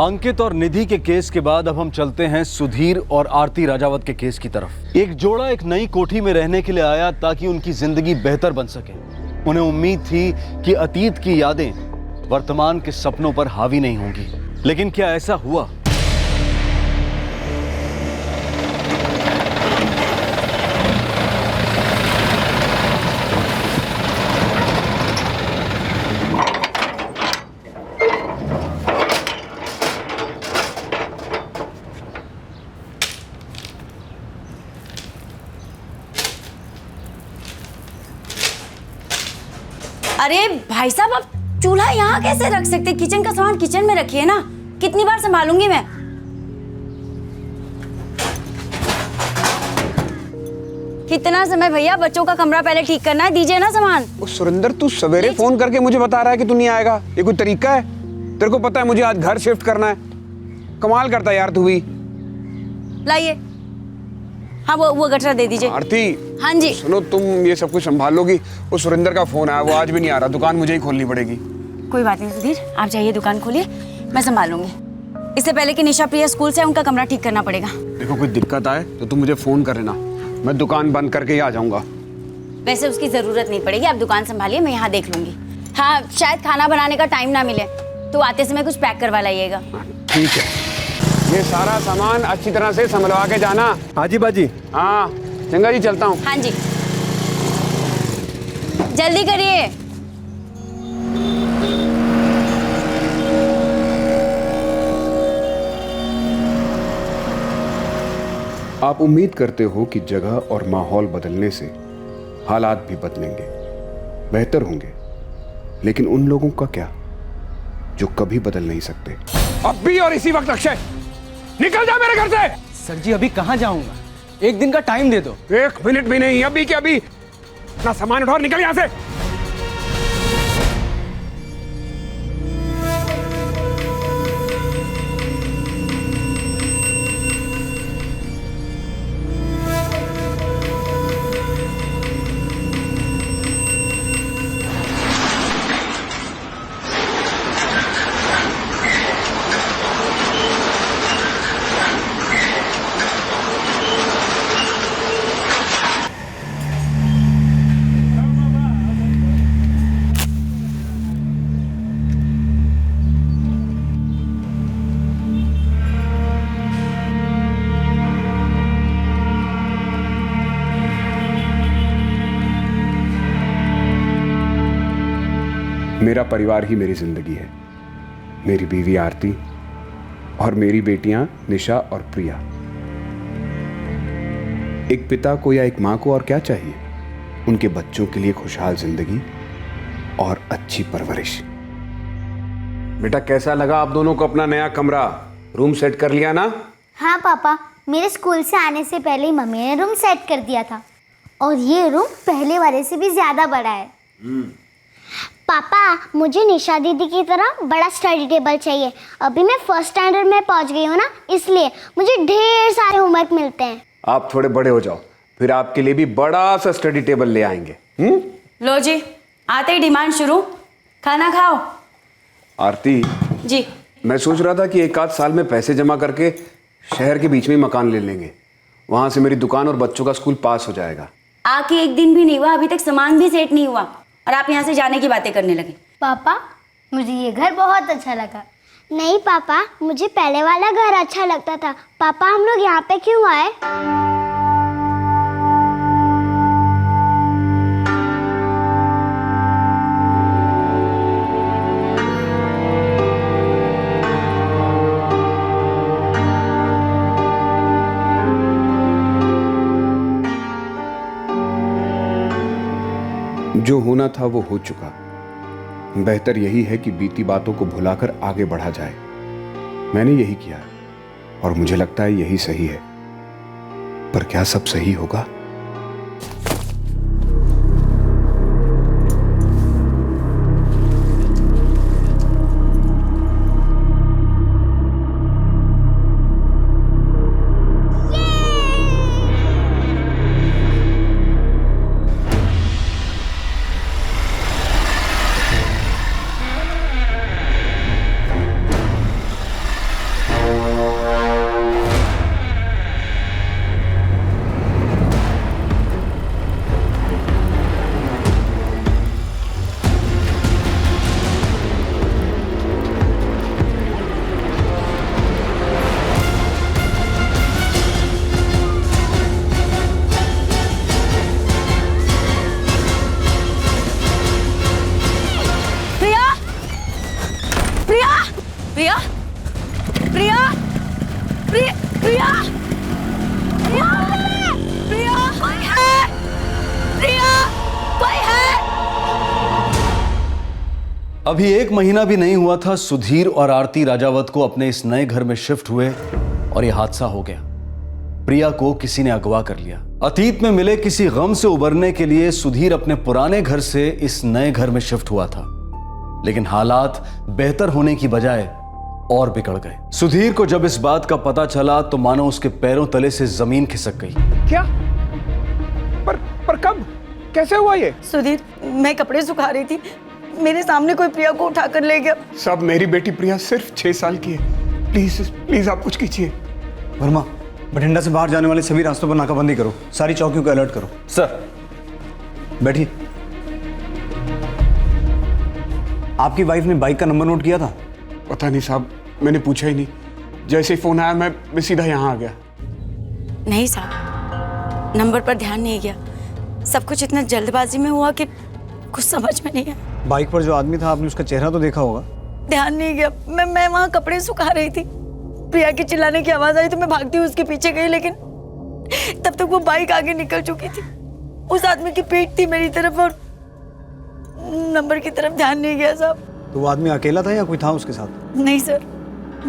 अंकित और निधि के केस के बाद अब हम चलते हैं सुधीर और आरती राजावत के केस की तरफ। एक जोड़ा एक नई कोठी में रहने के लिए आया ताकि उनकी जिंदगी बेहतर बन सके। उन्हें उम्मीद थी कि अतीत की यादें वर्तमान के सपनों पर हावी नहीं होंगी, लेकिन क्या ऐसा हुआ? अरे भाई साहब, आप चूल्हा यहाँ कैसे रख सकते? किचन का सामान किचन में रखिए ना। कितनी बार संभालूंगी मैं? कितना समय भैया, बच्चों का कमरा पहले ठीक करना है, दीजिए ना सामान। सुरेंद्र, तू सवेरे फोन करके मुझे बता रहा है कि तू नहीं आएगा, ये कोई तरीका है? तेरे को पता है मुझे आज घर शिफ्ट करना है। कमाल करता है यार तू भी। लाइए। हाँ, वो गठरा दे दीजिए। आरती। हाँ जी। सुनो, तुम ये सब कुछ संभाल लोगी। वो सुरेंद्र का फोन आया, वो आज भी नहीं आ रहा। दुकान मुझे ही खोलनी पड़ेगी। कोई बात नहीं सुधीर, आप जाइए, दुकान खोलिए, मैं संभाल लूंगी। इससे पहले कि निशा प्रिया स्कूल से उनका कमरा ठीक करना पड़ेगा। देखो, कोई दिक्कत आए तो तुम मुझे फोन कर लेना, मैं दुकान बंद करके ही आ जाऊंगा। वैसे उसकी जरूरत नहीं पड़ेगी, आप दुकान संभालिए, मैं यहाँ देख लूंगी। हाँ, शायद खाना बनाने का टाइम ना मिले तो आते समय कुछ पैक करवा लाइएगा। ठीक है, ये सारा सामान अच्छी तरह से संभलवा के जाना। हाँ जी बाजी। हाँ चंगा जी, चलता हूँ। हाँ जी, जल्दी करिए। आप उम्मीद करते हो कि जगह और माहौल बदलने से हालात भी बदलेंगे, बेहतर होंगे, लेकिन उन लोगों का क्या जो कभी बदल नहीं सकते। अब भी और इसी वक्त अक्षय, निकल जा मेरे घर से। सर जी, अभी कहाँ जाऊंगा? एक दिन का टाइम दे दो। 1 मिनट भी नहीं, अभी के अभी अपना सामान उठाओ, निकल यहां से। मेरा परिवार ही मेरी जिंदगी है। मेरी बीवी आरती और मेरी बेटियां निशा और प्रिया। एक पिता को या एक मां को और क्या चाहिए? उनके बच्चों के लिए खुशहाल जिंदगी और अच्छी परवरिश। बेटा, कैसा लगा आप दोनों को अपना नया कमरा? रूम सेट कर लिया ना? हाँ पापा, मेरे स्कूल से आने से पहले ही मम्मी ने रूम सेट कर दिया था और ये रूम पहले वाले से भी ज्यादा बड़ा है। पापा, मुझे निशा दीदी की तरह बड़ा स्टडी टेबल चाहिए। अभी मैं फर्स्ट स्टैंडर्ड में पहुंच गई हूँ ना, इसलिए मुझे ढेर सारे होमवर्क मिलते हैं। आप थोड़े बड़े हो जाओ, फिर आपके लिए भी बड़ा सा स्टडी टेबल ले आएंगे। लो जी, आते ही डिमांड शुरू। खाना खाओ। आरती जी। मैं सोच रहा था कि 1 आध साल में पैसे जमा करके शहर के बीच में ही मकान ले लेंगे। वहां से मेरी दुकान और बच्चों का स्कूल पास हो जाएगा। आके 1 दिन भी नहीं हुआ, अभी तक सामान भी सेट नहीं हुआ और आप यहाँ से जाने की बातें करने लगे। पापा, मुझे ये घर बहुत अच्छा लगा। नहीं पापा, मुझे पहले वाला घर अच्छा लगता था। पापा, हम लोग यहाँ पे क्यों आए? जो होना था वो हो चुका। बेहतर यही है कि बीती बातों को भुलाकर आगे बढ़ा जाए। मैंने यही किया और मुझे लगता है यही सही है। पर क्या सब सही होगा? अभी 1 महीना भी नहीं हुआ था सुधीर और आरती राजावत को अपने इस नए घर में शिफ्ट हुए और यह हादसा हो गया। प्रिया को किसी ने अगवा कर लिया। अतीत में मिले किसी गम से उबरने के लिए सुधीर अपने पुराने घर से इस नए घर में शिफ्ट हुआ था, लेकिन हालात बेहतर होने की बजाय और बिगड़ गए। सुधीर को जब इस बात का पता चला तो मानो उसके पैरों तले से जमीन खिसक गई। क्या? पर कब? कैसे हुआ ये? सुधीर, मैं कपड़े सुखा रही थी, मेरे सामने कोई प्रिया को उठाकर ले गया। सब मेरी बेटी प्रिया सिर्फ 6 साल की है। प्लीज प्लीज आप कुछ कीजिए। वर्मा, बठिंडा से बाहर जाने वाले सभी रास्तों पर नाकाबंदी करो, सारी चौकियों को अलर्ट करो। सर। बैठिए। आपकी वाइफ ने बाइक का नंबर नोट किया था? पता नहीं साहब, मैंने पूछा ही नहीं। जैसे ही फोन आया मैं सीधा यहाँ आ गया। नहीं साहब, नंबर पर ध्यान नहीं गया। सब कुछ इतना जल्दबाजी में हुआ कि कुछ समझ में नहीं आया। बाइक पर जो आदमी था, आपने उसका चेहरा तो देखा होगा? ध्यान नहीं गया। मैं वहाँ कपड़े सुखा रही थी, प्रिया के चिल्लाने की आवाज आई तो मैं भागती हुई उसके पीछे गई, लेकिन तब तक वो बाइक आगे निकल चुकी थी। उस आदमी की पीठ थी मेरी तरफ और नंबर की तरफ ध्यान नहीं गया साहब। तो वो आदमी अकेला था या कोई था उसके साथ? नहीं सर,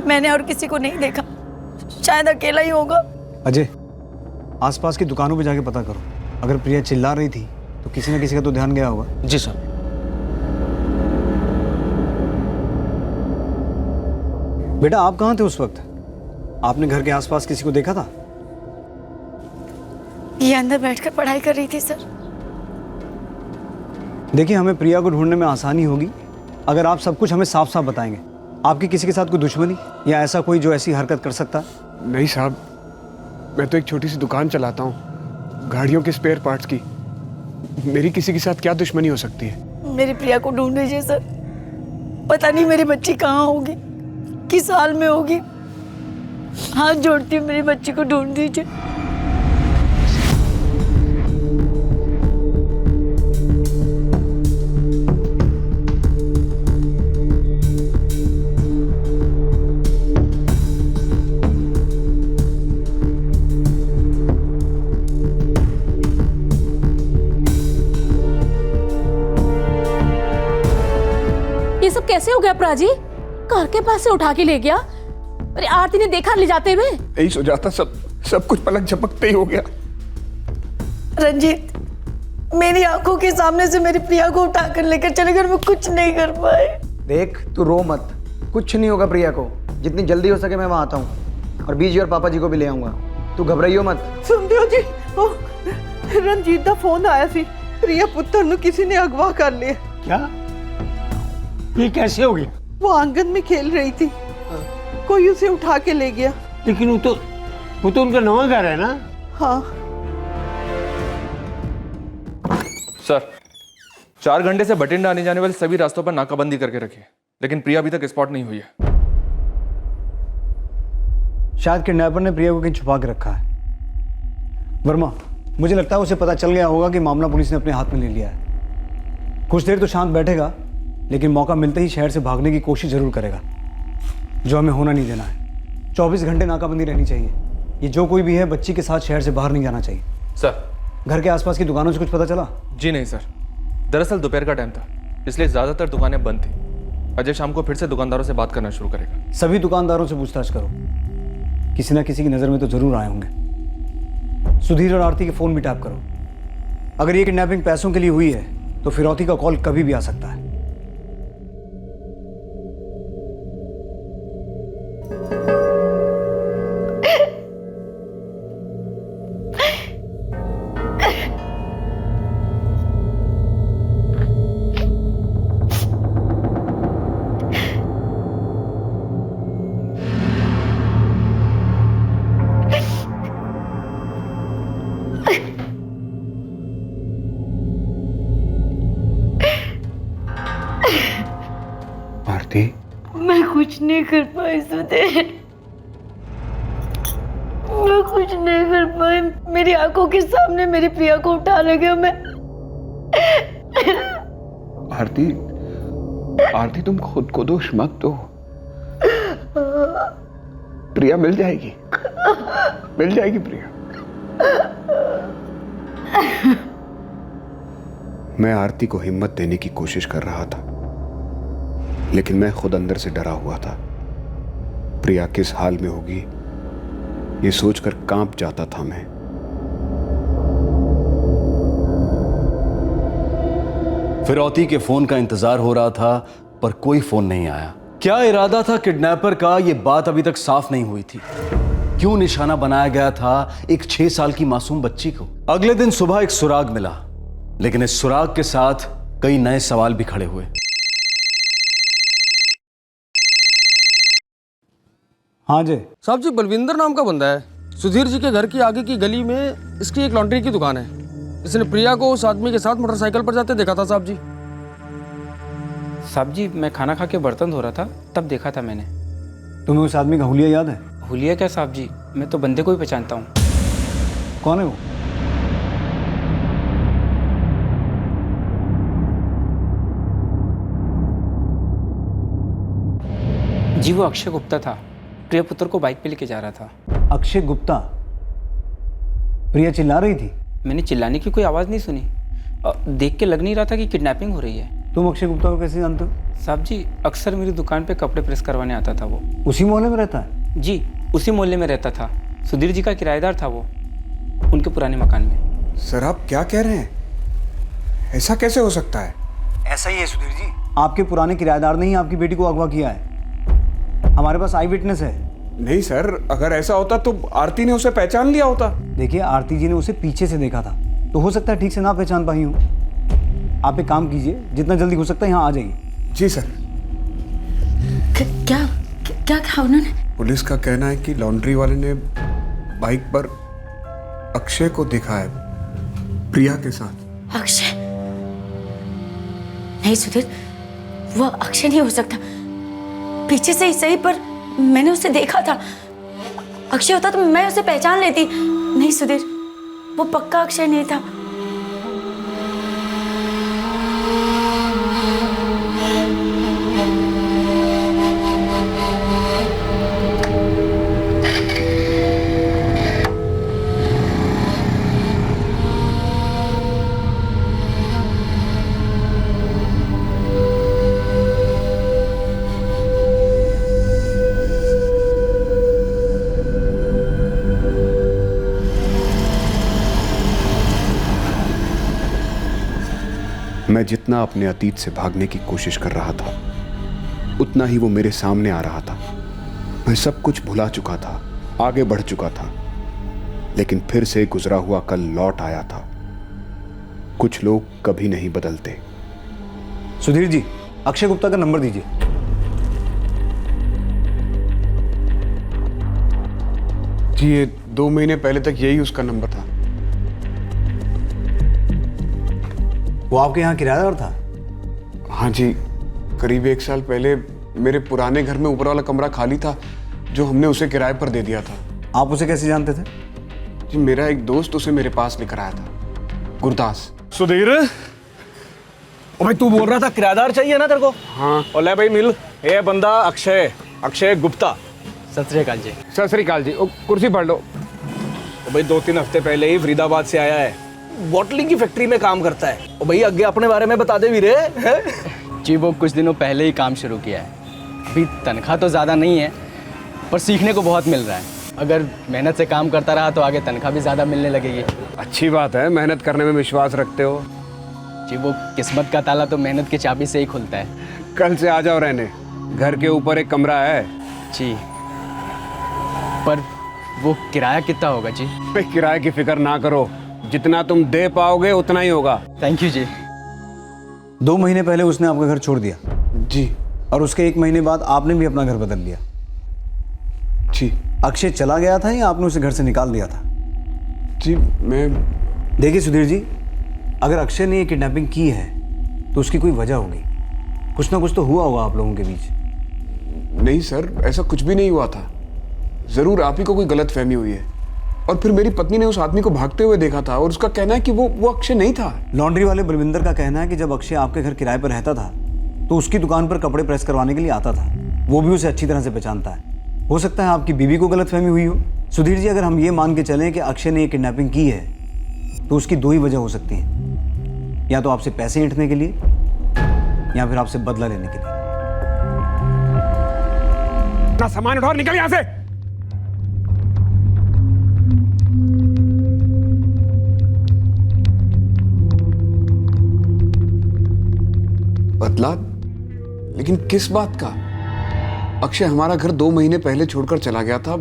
मैंने और किसी को नहीं देखा, शायद अकेला ही होगा। अजय, आसपास की दुकानों पे जाके पता करो। अगर प्रिया चिल्ला रही थी तो किसी न किसी का तो ध्यान गया होगा। जी सर। बेटा, आप कहाँ थे उस वक्त? आपने घर के आसपास किसी को देखा था? ये अंदर बैठकर पढ़ाई कर रही थी सर। देखिए, हमें प्रिया को ढूंढने में आसानी होगी अगर आप सब कुछ हमें साफ साफ बताएंगे। आपकी किसी के साथ कोई दुश्मनी या ऐसा कोई जो ऐसी हरकत कर सकता है? नहीं साहब, मैं तो एक छोटी सी दुकान चलाता हूँ, गाड़ियों के स्पेयर पार्ट्स की। मेरी किसी के साथ क्या दुश्मनी हो सकती है? मेरी प्रिया को ढूंढ लीजिए सर। पता नहीं मेरी बच्ची कहाँ होगी, किस हाल में होगी। हाथ जोड़ती हूँ, मेरी बच्ची को ढूंढ दीजिए। ये सब कैसे हो गया प्राजी? कार के पास से उठा के ले गया। अरे आरती ने देखा ले जाते हुए? यही सोचा था, सब कुछ पलक झपकते ही हो गया। रंजीत, मेरी आंखों के सामने से मेरी प्रिया को उठाकर लेकर चले गए, मैं कुछ नहीं कर पाए। देख, तू रो मत, कुछ नहीं होगा प्रिया को। जितनी जल्दी हो सके मैं वहाँ आता हूँ, और बीजी और पापा जी को भी ले आऊँगा। तू घबराइयो मत। सुनते हो जी, ओ रंजीत का फोन आया सी, प्रिया पुत्र नु किसी ने अगवा कर लिया। क्या? ये कैसे हो गया? वो आंगन में खेल रही थी, कोई उसे उठा के ले गया। लेकिन वो तो उनका नवा घर है ना? हाँ सर, 4 घंटे से बठिंडा आने जाने वाले सभी रास्तों पर नाकाबंदी करके रखी है, लेकिन प्रिया अभी तक स्पॉट नहीं हुई है। शायद किडनैपर ने प्रिया को कहीं छुपा के रखा है। वर्मा, मुझे लगता है उसे पता चल गया होगा कि मामला पुलिस ने अपने हाथ में ले लिया है। कुछ देर तो शांत बैठेगा, लेकिन मौका मिलते ही शहर से भागने की कोशिश जरूर करेगा, जो हमें होना नहीं देना है। 24 घंटे नाकाबंदी रहनी चाहिए। ये जो कोई भी है, बच्ची के साथ शहर से बाहर नहीं जाना चाहिए। सर, घर के आसपास की दुकानों से कुछ पता चला? जी नहीं सर, दरअसल दोपहर का टाइम था, इसलिए ज्यादातर दुकानें बंद थी। अजय शाम को फिर से दुकानदारों से बात करना शुरू करेगा। सभी दुकानदारों से पूछताछ करो, किसी ना किसी की नजर में तो जरूर आए होंगे। सुधीर और आरती के फोन भी टैप करो। अगर ये किडनैपिंग पैसों के लिए हुई है तो फिरौती का कॉल कभी भी आ सकता है। आरती, मैं कुछ नहीं कर पाई सुधीर, मैं कुछ नहीं कर पाई। मेरी आंखों के सामने मेरी प्रिया को उठा ले गया। मैं आरती तुम खुद को दोष मत दो। प्रिया मिल जाएगी प्रिया। मैं आरती को हिम्मत देने की कोशिश कर रहा था, लेकिन मैं खुद अंदर से डरा हुआ था। प्रिया किस हाल में होगी ये सोचकर कांप जाता था मैं। फिरौती के फोन का इंतजार हो रहा था पर कोई फोन नहीं आया। क्या इरादा था किडनैपर का, यह बात अभी तक साफ नहीं हुई थी। क्यों निशाना बनाया गया था एक 6 साल की मासूम बच्ची को? अगले दिन सुबह एक सुराग मिला, लेकिन इस सुराग के साथ कई नए सवाल भी खड़े हुए। हाँ जी साहब जी, बलविंदर नाम का बंदा है। सुधीर जी के घर की आगे की गली में इसकी एक लॉन्ड्री की दुकान है। इसने प्रिया को उस आदमी के साथ मोटरसाइकिल पर जाते देखा था साहब जी। साहब जी, मैं खाना खा के बर्तन धो रहा था, तब देखा था मैंने। तुम्हें उस आदमी का हुलिया याद है? हुलिया क्या साहब जी, मैं तो बंदे को ही पहचानता हूँ। कौन है वो? जी वो अक्षय गुप्ता था, प्रिया पुत्र को बाइक पे लेके जा रहा था। अक्षय गुप्ता? प्रिया चिल्ला रही थी? मैंने चिल्लाने की कोई आवाज़ नहीं सुनी। देख के लग नहीं रहा था कि किडनैपिंग हो रही है। तुम अक्षय गुप्ता को कैसे जानते हो? साहब जी, अक्सर मेरी दुकान पे कपड़े प्रेस करवाने आता था वो। उसी मोहल्ले में रहता है? जी, उसी मोहल्ले में रहता था। सुधीर जी का किराएदार था वो, उनके पुराने मकान में। सर आप क्या कह रहे हैं? ऐसा कैसे हो सकता है? ऐसा ही है सुधीर जी। आपके पुराने किराएदार ने ही आपकी बेटी को अगवा किया है। हमारे पास आई विटनेस है। नहीं सर, अगर ऐसा होता तो आरती ने उसे पहचान लिया होता। देखिए, आरती जी ने उसे पीछे से देखा था, तो हो सकता है ठीक से ना पहचान पाई हूँ। आप एक काम कीजिए, जितना जल्दी हो सकता है यहाँ आ जाइए। जी सर। क्या क्या कहा उन्होंने? पुलिस का कहना है कि लॉन्ड्री वाले ने बाइक पर अक्षय को देखा है प्रिया के साथ। अक्षय? नहीं सुधीर, वो अक्षय नहीं हो सकता। पीछे से ही सही, पर मैंने उसे देखा था। अक्षय होता तो मैं उसे पहचान लेती। नहीं सुधीर, वो पक्का अक्षय नहीं था। मैं जितना अपने अतीत से भागने की कोशिश कर रहा था, उतना ही वो मेरे सामने आ रहा था। मैं सब कुछ भुला चुका था, आगे बढ़ चुका था, लेकिन फिर से गुजरा हुआ कल लौट आया था। कुछ लोग कभी नहीं बदलते। सुधीर जी, अक्षय गुप्ता का नंबर दीजिए। जी, ये 2 महीने पहले तक यही उसका नंबर था। वो आपके यहाँ किराएदार था? हाँ जी, करीब 1 साल पहले मेरे पुराने घर में ऊपर वाला कमरा खाली था, जो हमने उसे किराए पर दे दिया था। आप उसे कैसे जानते थे? जी, मेरा एक दोस्त उसे मेरे पास लेकर आया था, गुरदास। सुधीर, ओ भाई तू बोल रहा था किराएदार चाहिए ना तेरे को? हाँ। और ले भाई मिल, ये बंदा अक्षय गुप्ता। सत श्री अकाल जी। सत श्री अकाल जी। ओ, कुर्सी पढ़ लो। ओ भाई 2-3 हफ्ते पहले ही फरीदाबाद से आया है, बॉटलिंग की फैक्ट्री में काम करता है। ओ भाई आगे अपने बारे में बता दे वीरे। जी वो कुछ दिनों पहले ही काम शुरू किया है। अभी तनख्वाह तो ज़्यादा नहीं है, पर सीखने को बहुत मिल रहा है। अगर मेहनत से काम करता रहा तो आगे तनख्वाह भी ज़्यादा मिलने लगेगी। अच्छी बात है, मेहनत करने में विश्वास रखते हो। जी वो किस्मत का ताला तो मेहनत की चाबी से ही खुलता है। कल से आ जाओ रहने, घर के ऊपर एक कमरा है। जी, पर वो किराया कितना होगा जी? किराए की फिक्र ना करो, जितना तुम दे पाओगे उतना ही होगा। थैंक यू जी। 2 महीने पहले उसने आपका घर छोड़ दिया? जी। और उसके 1 महीने बाद आपने भी अपना घर बदल लिया? जी। अक्षय चला गया था या आपने उसे घर से निकाल दिया था? जी मैं... देखिए सुधीर जी, अगर अक्षय ने ये किडनैपिंग की है तो उसकी कोई वजह होगी। कुछ ना कुछ तो हुआ होगा आप लोगों के बीच। नहीं सर, ऐसा कुछ भी नहीं हुआ था। जरूर आप ही को कोई गलत फहमी हुई है। और फिर मेरी पत्नी ने उस आदमी को भागते हुए देखा था और उसका कहना है कि वो अक्षय नहीं था। लॉन्ड्री वाले बलविंदर का कहना है कि जब अक्षय आपके घर किराए पर रहता था तो उसकी दुकान पर कपड़े प्रेस करवाने के लिए आता था। वो भी उसे अच्छी तरह से पहचानता है। हो सकता है आपकी बीवी को गलतफहमी हुई हो। सुधीर जी, अगर हम ये मान के चलें कि अक्षय ने ये किडनैपिंग की है तो उसकी 2 ही वजह हो सकती हैं। या तो आपसे पैसे ऐंठने के लिए या फिर आपसे बदला लेने के लिए। अपना सामान उठाओ, निकल यहां से। बदला? लेकिन किस बात का? अक्षय हमारा घर 2 महीने पहले छोड़कर चला गया था,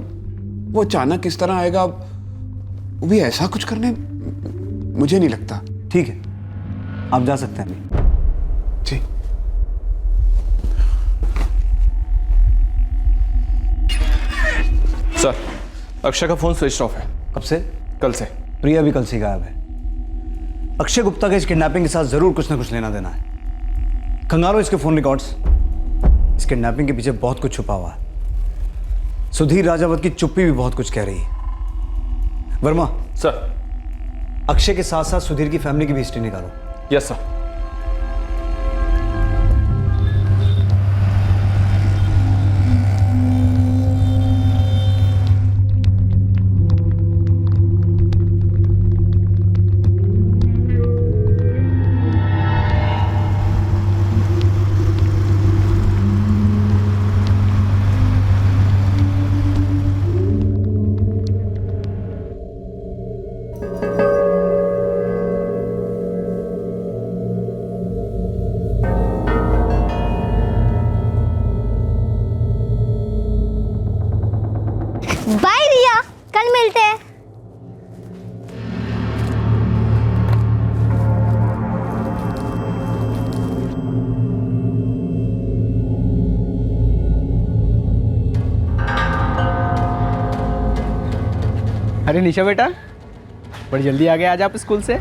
वो अचानक किस तरह आएगा? वो भी ऐसा कुछ करने, मुझे नहीं लगता। ठीक है, आप जा सकते हैं अभी। जी। सर, अक्षय का फोन स्विच ऑफ है। कब से? कल से। प्रिया भी कल से गायब है। अक्षय गुप्ता के इस किडनैपिंग के साथ जरूर कुछ ना कुछ लेना देना है। खंगालो इसके फोन रिकॉर्ड्स। इस किडनैपिंग के पीछे बहुत कुछ छुपा हुआ है। सुधीर राजावत की चुप्पी भी बहुत कुछ कह रही है। वर्मा सर, अक्षय के साथ साथ सुधीर की फैमिली की भी हिस्ट्री निकालो। Yes sir. बाय रिया, कल मिलते हैं। अरे निशा बेटा, बड़ी जल्दी आ गए आज आप स्कूल से।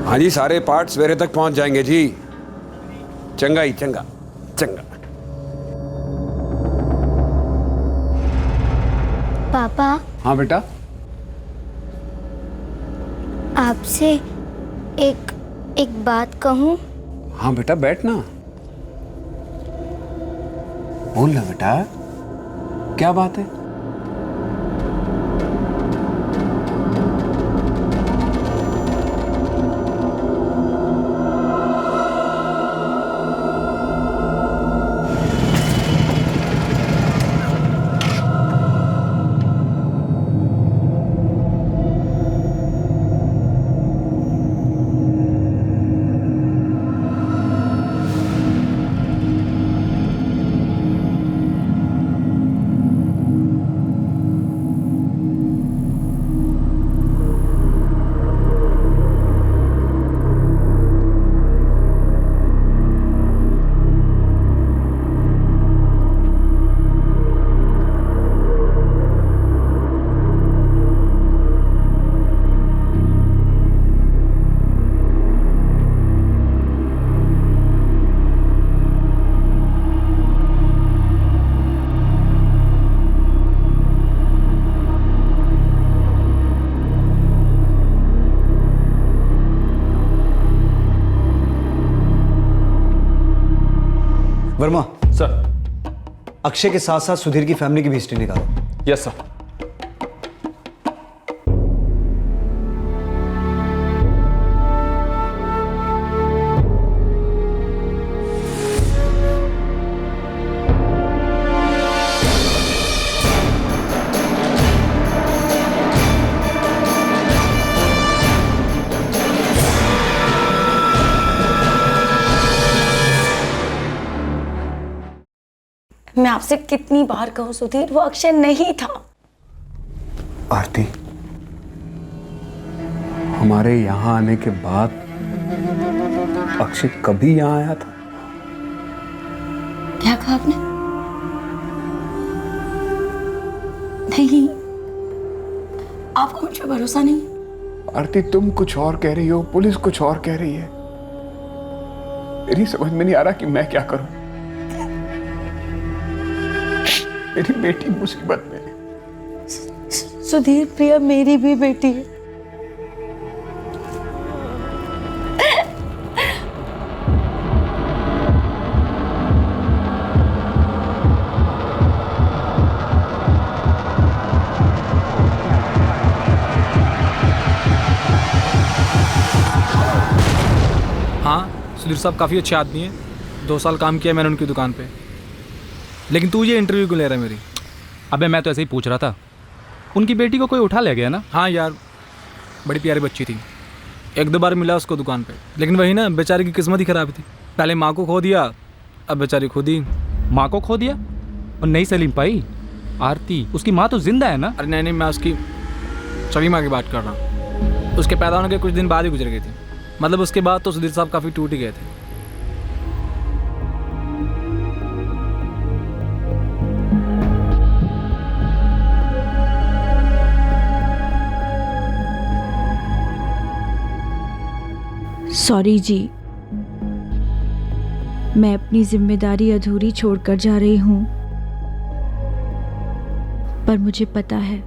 हाँ जी, सारे पार्ट सवेरे तक पहुंच जाएंगे जी। चंगा ही चंगा चंगा। पापा, हाँ बेटा। आपसे एक बात कहूं? हाँ बेटा, बैठना। बोल ना बेटा, क्या बात है? वर्मा सर। अक्षय के साथ साथ सुधीर की फैमिली की भी हिस्ट्री निकालो। Yes sir. मैं आपसे कितनी बार कहूं सुधीर, वो अक्षय नहीं था। आरती, हमारे यहां आने के बाद अक्षय कभी यहां आया था? क्या कहा आपने? नहीं, आपको मुझ पर भरोसा नहीं? आरती, तुम कुछ और कह रही हो, पुलिस कुछ और कह रही है। मेरी समझ में नहीं आ रहा कि मैं क्या करूं। मेरी बेटी मुसीबत में है। सुधीर, प्रिया मेरी भी बेटी है। सुधीर साहब काफ़ी अच्छे आदमी हैं, 2 साल काम किया मैंने उनकी दुकान पे। लेकिन तू ये इंटरव्यू क्यों ले रहा है मेरी? अबे मैं तो ऐसे ही पूछ रहा था, उनकी बेटी को कोई उठा ले गया ना? हाँ यार, बड़ी प्यारी बच्ची थी, 1-2 बार मिला उसको दुकान पे, लेकिन वही ना, बेचारी की किस्मत ही खराब थी। पहले माँ को खो दिया, अब बेचारी खुद ही। माँ को खो दिया और नहीं सलीम पाई? आरती, उसकी माँ तो जिंदा है ना? अरे नहीं, मैं उसकी छवि माँ की बात कर रहा हूँ। उसके पैदा होने के कुछ दिन बाद ही गुजर गई थी। मतलब उसके बाद तो सुधीर साहब काफ़ी टूट ही गए थे। सॉरी जी, मैं अपनी जिम्मेदारी अधूरी छोड़कर जा रही हूँ, पर मुझे पता है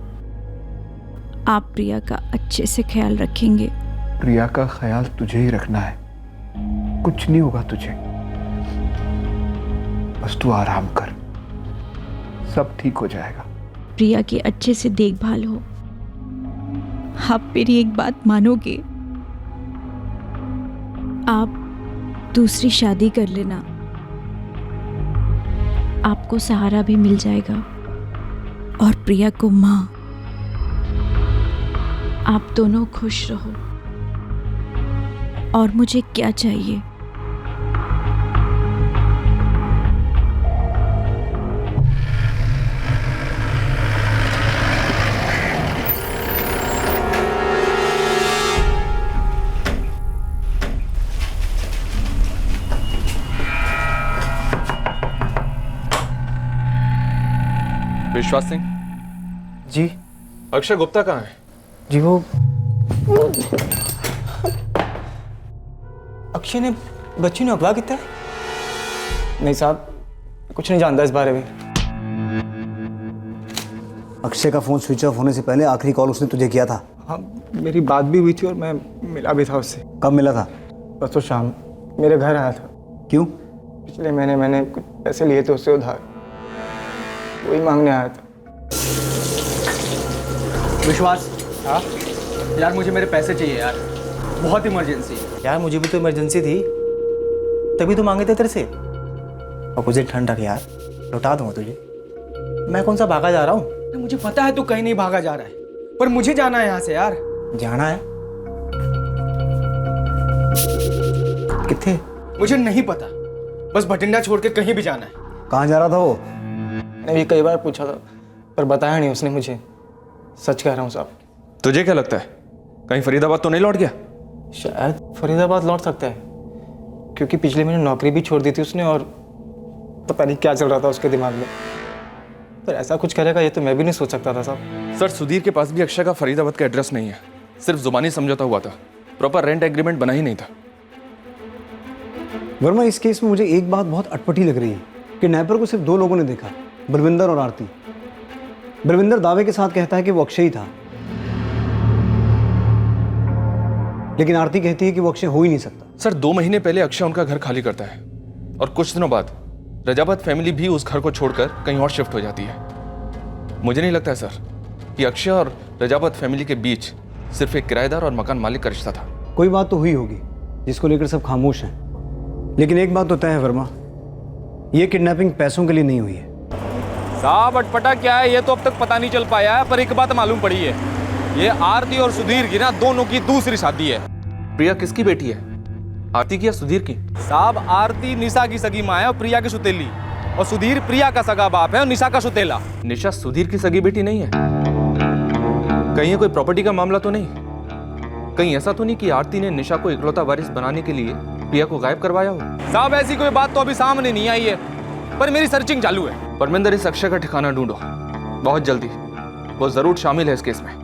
आप प्रिया का अच्छे से ख्याल रखेंगे। प्रिया का ख्याल तुझे ही रखना है, कुछ नहीं होगा तुझे, बस तू आराम कर, सब ठीक हो जाएगा। प्रिया की अच्छे से देखभाल हो। आप मेरी एक बात मानोगे? आप दूसरी शादी कर लेना, आपको सहारा भी मिल जाएगा और प्रिया को माँ। आप दोनों खुश रहो, और मुझे क्या चाहिए? विश्वास सिंह जी। अक्षय गुप्ता कहाँ है? जी वो अक्षय ने बच्ची ने अगवा किया? नहीं साहब, कुछ नहीं जानता इस बारे में। अक्षय का फोन स्विच ऑफ होने से पहले आखिरी कॉल उसने तुझे किया था? हाँ, मेरी बात भी हुई थी और मैं मिला भी था उससे। कब मिला था? परसों शाम मेरे घर आया था। क्यों? पिछले महीने मैंने कुछ पैसे लिए थे उससे उधार, वही मांगने आया था। विश्वास, हाँ यार, मुझे मेरे पैसे चाहिए यार, बहुत इमरजेंसी है। यार मुझे भी तो इमरजेंसी थी, तभी तो मांगे थे तेरे से। और मुझे ठंड रख यार, लौटा दूंगा तुझे। मैं कौन सा भागा जा रहा हूँ? मुझे पता है तू कहीं नहीं भागा जा रहा है, पर मुझे जाना है यहाँ से यार। जाना है? किथे? मुझे नहीं पता, बस भटिंडा छोड़ के कहीं भी जाना है। कहाँ जा रहा था वो? मैंने भी कई बार पूछा था, पर बताया नहीं उसने मुझे। सच कह रहा हूँ साहब। तुझे क्या लगता है, कहीं फरीदाबाद तो नहीं लौट गया? शायद फरीदाबाद लौट सकता है, क्योंकि पिछले महीने नौकरी भी छोड़ दी थी उसने, और पता नहीं क्या चल रहा था उसके दिमाग में। पर ऐसा कुछ करेगा ये तो मैं भी नहीं सोच सकता था साहब। सर, सुधीर के पास भी अक्षय का फरीदाबाद का एड्रेस नहीं है, सिर्फ जुबानी समझौता हुआ था, प्रॉपर रेंट एग्रीमेंट बना ही नहीं था। वर्मा, इस केस में मुझे एक बात बहुत अटपटी लग रही है कि किडनैपर को सिर्फ 2 लोगों ने देखा, बलविंदर और आरती। बलविंदर दावे के साथ कहता है कि वो अक्षय ही था, लेकिन आरती कहती है कि वो अक्षय हो ही नहीं सकता। सर, 2 महीने पहले अक्षय उनका घर खाली करता है और कुछ दिनों बाद रजावत फैमिली भी उस घर को छोड़कर कहीं और शिफ्ट हो जाती है। मुझे नहीं लगता है सर कि अक्षय और रजावत फैमिली के बीच सिर्फ एक किराएदार और मकान मालिक का रिश्ता था। कोई बात तो हुई होगी जिसको लेकर सब खामोश हैं, लेकिन एक बात तो तय है वर्मा, ये किडनैपिंग पैसों के लिए नहीं हुई है। साहब, अटपटा क्या है ये तो अब तक पता नहीं चल पाया है, पर एक बात मालूम पड़ी है, ये आरती और सुधीर की ना दोनों की दूसरी शादी है। प्रिया किसकी बेटी है, आरती की या सुधीर की? साहब, आरती निशा की सगी माँ है और प्रिया की सुतेली, और सुधीर प्रिया का सगा बाप है और निशा का सुतेला। निशा सुधीर की सगी बेटी नहीं है? कहीं ये कोई प्रॉपर्टी का मामला तो नहीं? कहीं ऐसा तो नहीं कि आरती ने निशा को इकलौता वारिस बनाने के लिए प्रिया को गायब करवाया हो? साहब, ऐसी कोई बात तो अभी सामने नहीं आई है, पर मेरी सर्चिंग चालू है। परमिंदर, इस अक्षय का ठिकाना ढूंढो बहुत जल्दी, वो जरूर शामिल है इस केस में।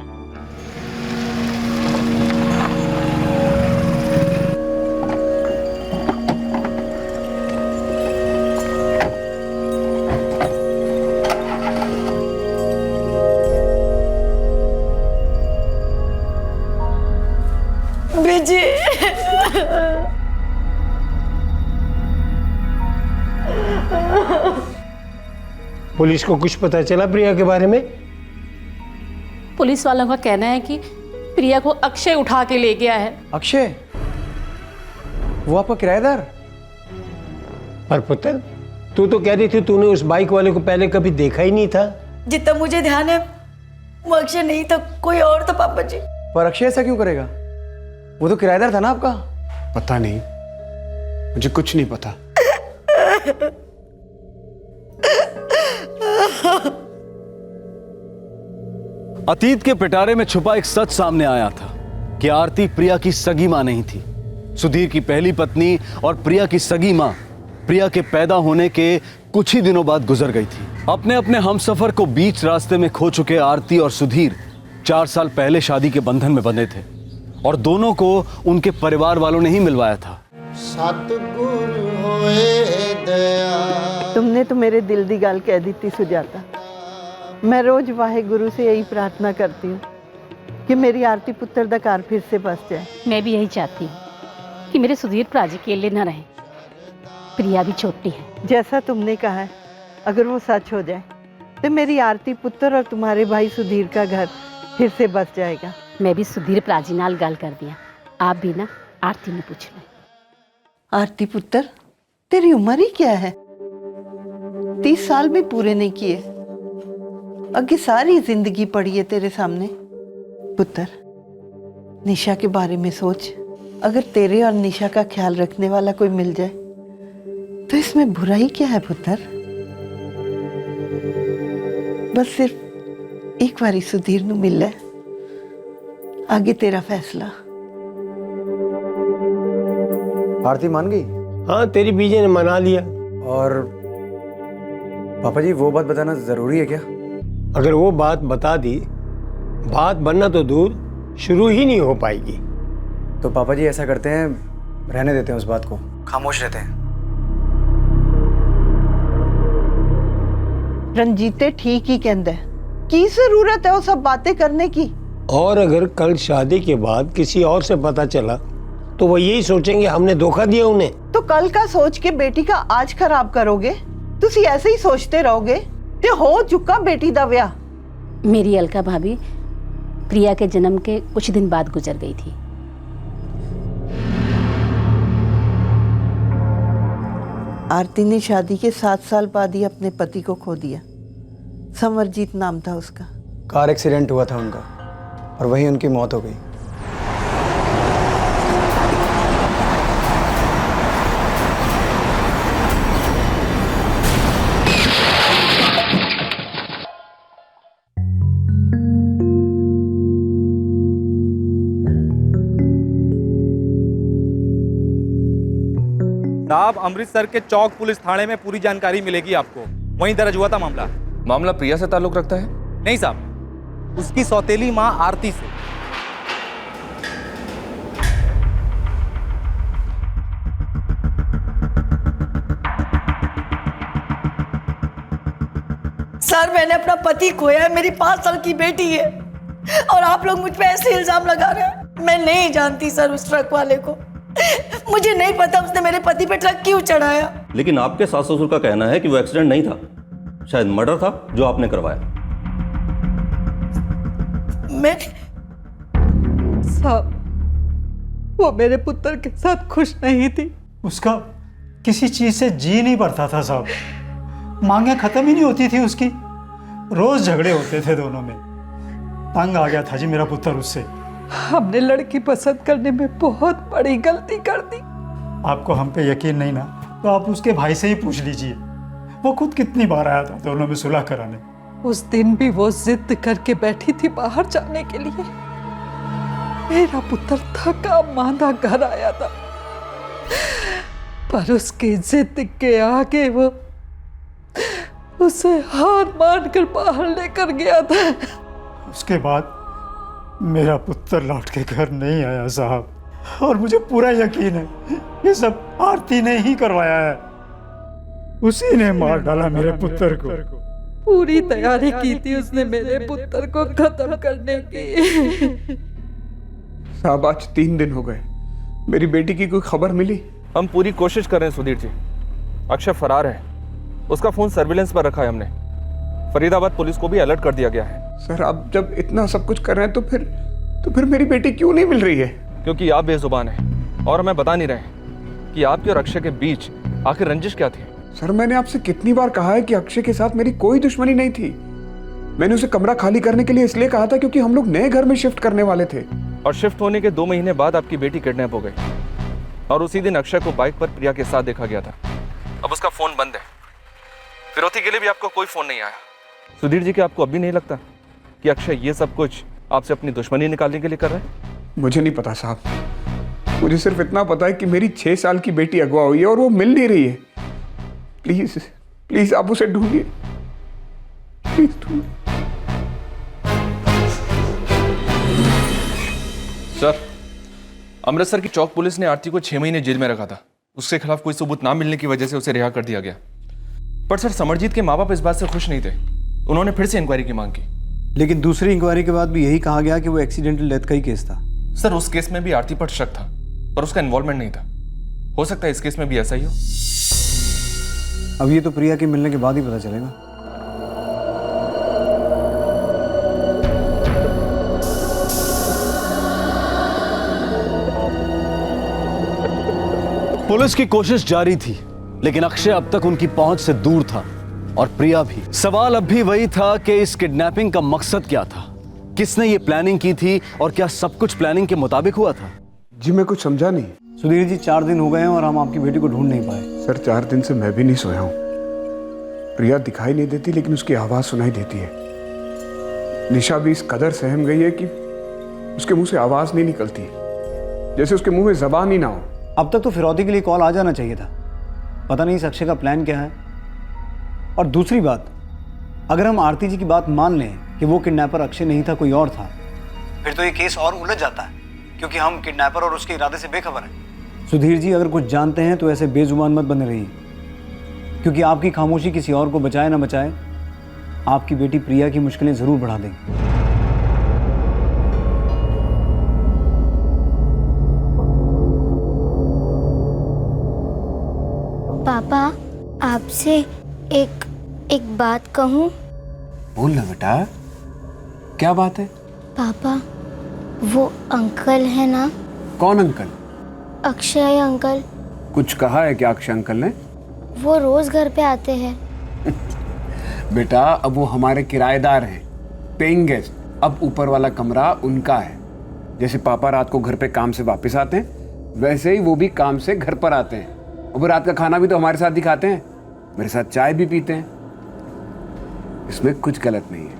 पुलिस को कुछ पता चला प्रिया के बारे में? पुलिस वालों का कहना है कि प्रिया को अक्षय उठा के ले गया है। अक्षय? वो आपका किराएदार? पर पुत्र, तू तो कह रही थी तूने उस बाइक वाले को पहले कभी देखा ही नहीं था। जितना मुझे ध्यान है वो अक्षय नहीं था, कोई और था पापा जी। पर अक्षय ऐसा क्यों करेगा? वो तो किराएदार था ना आपका। पता नहीं, मुझे कुछ नहीं पता। अतीत के पिटारे में छुपा एक सच सामने आया था कि आरती प्रिया की सगी मां नहीं थी। सुधीर की पहली पत्नी और प्रिया की सगी मां प्रिया के पैदा होने के कुछ ही दिनों बाद गुजर गई थी। अपने अपने हमसफर को बीच रास्ते में खो चुके आरती और सुधीर 4 साल पहले शादी के बंधन में बंधे थे और दोनों को उनके परिवार वालों ने ही मिलवाया था। सतगुरु होए दया। तुमने तो मेरे दिल दी गल कह दी थी सुजाता। मैं रोज वाहेगुरु से यही प्रार्थना करती हूँ कि मेरी आरती पुत्र दा घर फिर से बस जाए। मैं भी यही चाहती हूँ कि मेरे सुधीर भरा जी अकेले न रहे। प्रिया भी छोटी है। जैसा तुमने कहा है, अगर वो सच हो जाए तो मेरी आरती पुत्र और तुम्हारे भाई सुधीर का घर फिर से बस जाएगा। मैं भी सुधीर भरा जी नाल गल कर दिया। आप भी ना आरती ने पूछ लो। आरती पुत्र, तेरी उम्र ही क्या है? 30 साल भी पूरे नहीं किए। आगे सारी जिंदगी पड़ी है तेरे सामने। पुत्र, निशा के बारे में सोच। अगर तेरे और निशा का ख्याल रखने वाला कोई मिल जाए तो इसमें बुराई क्या है पुत्र? बस सिर्फ एक बारी सुधीर नू मिल ले, आगे तेरा फैसला। आरती मान गई? हाँ, तेरी बीजे ने मना लिया। और पापा जी, वो बात बताना जरूरी है क्या? अगर वो बात बता दी, बात बनना तो दूर, शुरू ही नहीं हो पाएगी। तो पापा जी ऐसा करते हैं, रहने देते हैं उस बात को, खामोश रहते हैं। रंजीते ठीक ही कहंदा है। की जरूरत है वो सब बातें करने की? और अगर कल शादी के बाद किसी और से पता चला तो वो यही सोचेंगे हमने धोखा दिया उन्हें। तो कल का सोच के बेटी का आज खराब करोगे? तुसी ऐसे ही सोचते रहोगे ते हो चुका बेटी दा ब्याह। मेरी अलका भाभी प्रिया के जन्म के कुछ दिन बाद गुजर गई थी। आरती ने शादी के 7 साल बाद ही अपने पति को खो दिया। समरजीत नाम था उसका। कार एक्सीडेंट हुआ था उनका और वहीं उनकी मौत हो गई। साहब, अमृतसर के चौक पुलिस थाने में पूरी जानकारी मिलेगी आपको। वहीं दर्ज हुआ था मामला। मामला प्रिया से ताल्लुक रखता है? नहीं साहब, उसकी सौतेली मां आरती से। सर, मैंने अपना पति खोया है, मेरी 5 साल की बेटी है और आप लोग मुझ पे ऐसे इल्जाम लगा रहे हैं। मैं नहीं जानती सर उस ट्रक वाले को। मुझे नहीं पता उसने मेरे पति पे ट्रक क्यों चढ़ाया। लेकिन आपके सास ससुर का कहना है कि वो एक्सीडेंट नहीं था, शायद मर्डर था जो आपने करवाया। मैं साहब, वो मेरे पुत्र के साथ खुश नहीं थी। उसका किसी चीज से जी नहीं भरता था साहब। मांगे खत्म ही नहीं होती थी उसकी। रोज झगड़े होते थे दोनों में। तंग आ गया था जी मेरा पुत्र उससे। हमने लड़की पसंद करने में बहुत बड़ी गलती कर दी। आपको हम पे यकीन नहीं ना, तो आप उसके भाई से ही पूछ लीजिए। वो खुद कितनी बार आया था दोनों में सुलह कराने। उस दिन भी वो जिद करके बैठी थी बाहर जाने के लिए। मेरा पुत्र थका मांदा घर आया था, पर उसकी जिद के आगे वो उसे हार मान कर बाहर लेकर गया था। उसके बाद मेरा पुत्र लौट के घर नहीं आया साहब, और मुझे पूरा यकीन है ये सब आरती ने ही करवाया है। उसी ने मार डाला मेरे पुत्र को। पूरी तैयारी की थी उसने मेरे पुत्र को खत्म करने की। साहब, आज 3 दिन हो गए, मेरी बेटी की कोई खबर मिली? हम पूरी कोशिश कर रहे हैं सुधीर जी। अक्षय फरार है, उसका फोन सर्विलेंस पर रखा है हमने। फरीदाबाद पुलिस को भी अलर्ट कर दिया गया है। सर, आप जब इतना सब कुछ कर रहे हैं तो फिर मेरी बेटी क्यों नहीं मिल रही है? क्योंकि आप बेजुबान हैं और हमें बता नहीं रहे। कि आपके और अक्षय के बीच आखिर रंजिश क्या थी। सर मैंने आपसे कितनी बार कहा है कि अक्षय के साथ मेरी कोई दुश्मनी नहीं थी। मैंने उसे कमरा खाली करने के लिए इसलिए कहा था क्योंकि हम लोग नए घर में शिफ्ट करने वाले थे। और शिफ्ट होने के 2 महीने बाद आपकी बेटी किडनैप हो गई और उसी दिन अक्षय को बाइक पर प्रिया के साथ देखा गया था। अब उसका फोन बंद है। फिरौती के लिए भी आपको कोई फोन नहीं आया। सुधीर जी, क्या आपको अब भी नहीं लगता कि अक्षय ये सब कुछ आपसे अपनी दुश्मनी निकालने के लिए कर रहा है? मुझे नहीं पता साहब, मुझे सिर्फ इतना पता है कि मेरी 6 साल की बेटी अगवा हुई है और वो मिल नहीं रही है। प्लीज प्लीज आप उसे ढूंढिए, प्लीज ढूंढिए। सर, अमृतसर की चौक पुलिस ने आरती को 6 महीने जेल में रखा था। उसके खिलाफ कोई सबूत ना मिलने की वजह से उसे रिहा कर दिया गया। पर सर, समरजीत के माँ बाप इस बात से खुश नहीं थे। उन्होंने फिर से इंक्वायरी की मांग की। लेकिन दूसरी इंक्वायरी के बाद भी यही कहा गया कि वो एक्सीडेंटल डेथ का ही केस था। सर, उस केस में भी आरती पर शक था, पर उसका इन्वॉल्वमेंट नहीं था। हो सकता है इस केस में भी ऐसा ही हो। अब ये तो प्रिया के मिलने के बाद ही पता चलेगा। पुलिस की कोशिश जारी थी, लेकिन अक्षय अब तक उनकी पहुंच से दूर था और प्रिया भी। सवाल अब भी वही था कि इस किडनैपिंग का मकसद क्या था, किसने ये प्लानिंग की थी और क्या सब कुछ प्लानिंग के मुताबिक हुआ था? जी मैं कुछ समझा नहीं। सुधीर जी, 4 दिन हो गए हैं और हम आपकी बेटी को ढूंढ नहीं पाए। सर 4 दिन से मैं भी नहीं सोया हूं। प्रिया दिखाई नहीं देती लेकिन उसकी आवाज सुनाई देती है। निशा भी इस कदर सहम गई है कि उसके मुंह से आवाज नहीं निकलती, जैसे उसके मुंह में जबान ही ना हो। अब तक तो फिरौती के लिए कॉल आ जाना चाहिए था। पता नहीं इस अक्षय का प्लान क्या है। और दूसरी बात, अगर हम आरती जी की बात मान लें कि वो किडनैपर अक्षय नहीं था, कोई और था, फिर तो ये केस और उलझ जाता है, क्योंकि हम किडनैपर और उसके इरादे से बेखबर हैं। सुधीर जी, अगर कुछ जानते हैं तो ऐसे बेजुबान मत बने रहिए, क्योंकि आपकी खामोशी किसी और को बचाए ना बचाए, आपकी बेटी प्रिया की मुश्किलें जरूर बढ़ा देगी। पापा, आपसे एक बात कहूँ? बोल ना बेटा, क्या बात है? पापा, वो अंकल है ना? कौन अंकल? अक्षय अंकल। कुछ कहा है क्या अक्षय अंकल ने? वो रोज घर पे आते हैं। बेटा, अब वो हमारे किराएदार हैं, पेइंग गेस्ट। अब ऊपर वाला कमरा उनका है। जैसे पापा रात को घर पे काम से वापस आते हैं, वैसे ही वो भी काम से घर पर आते हैं। और वो रात का खाना भी तो हमारे साथ ही खाते हैं, मेरे साथ चाय भी पीते हैं। इसमें कुछ गलत नहीं है।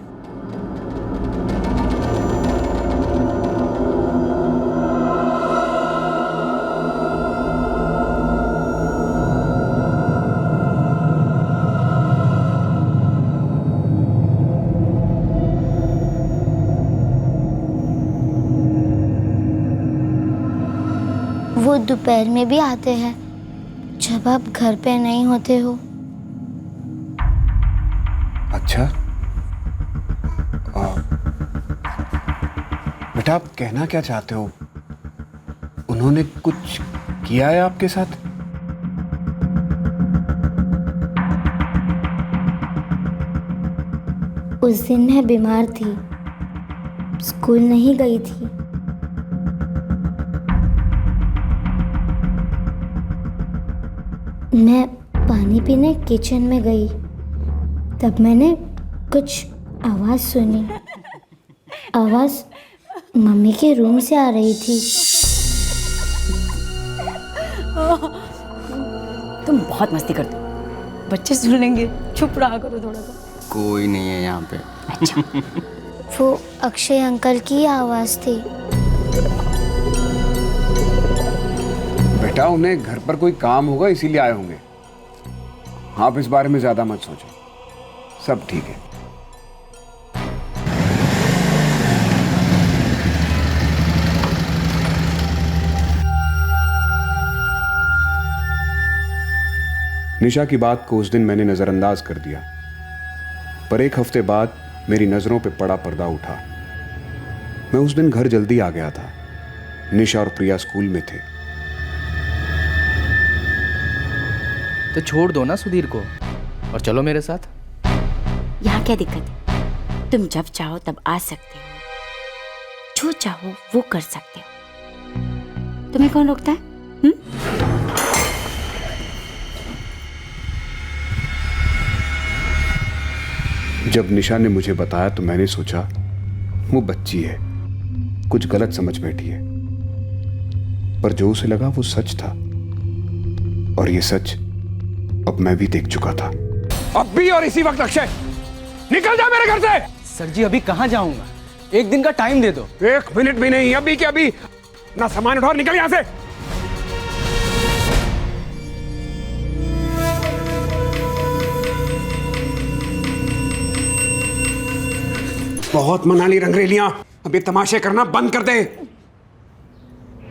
वो दोपहर में भी आते हैं जब आप घर पे नहीं होते हो। अच्छा, बेटा आप कहना क्या चाहते हो? उन्होंने कुछ किया है आपके साथ? उस दिन मैं बीमार थी, स्कूल नहीं गई थी। मैं पानी पीने किचन में गई, तब मैंने कुछ आवाज़ सुनी। आवाज़ मम्मी के रूम से आ रही थी। तुम बहुत मस्ती करते हो, बच्चे सुन लेंगे, चुप रहा करो थोड़ा सा। कोई नहीं है यहाँ पे। अच्छा। वो अक्षय अंकल की आवाज़ थी। बेटा, उन्हें घर पर कोई काम होगा इसीलिए आए होंगे। आप इस बारे में ज्यादा मत सोचो, सब ठीक है। निशा की बात को उस दिन मैंने नजरअंदाज कर दिया, पर 1 हफ्ते बाद मेरी नजरों पे बड़ा पर्दा उठा। मैं उस दिन घर जल्दी आ गया था। निशा और प्रिया स्कूल में थे। तो छोड़ दो ना सुधीर को और चलो मेरे साथ। यहाँ क्या दिक्कत है? तुम जब चाहो तब आ सकते हो, जो चाहो वो कर सकते हो। तुम्हें कौन रोकता है? जब निशा ने मुझे बताया तो मैंने सोचा वो बच्ची है, कुछ गलत समझ बैठी है, पर जो उसे लगा वो सच था, और ये सच अब मैं भी देख चुका था। अब भी और इसी वक्त अक्षय निकल जा मेरे घर से। सर जी अभी कहाँ जाऊंगा, एक दिन का टाइम दे दो। 1 मिनट भी नहीं, अभी के अभी ना सामान उठाओ, निकल यहां से। बहुत मना ली रंगरेलियां, अभी तमाशे करना बंद कर दे।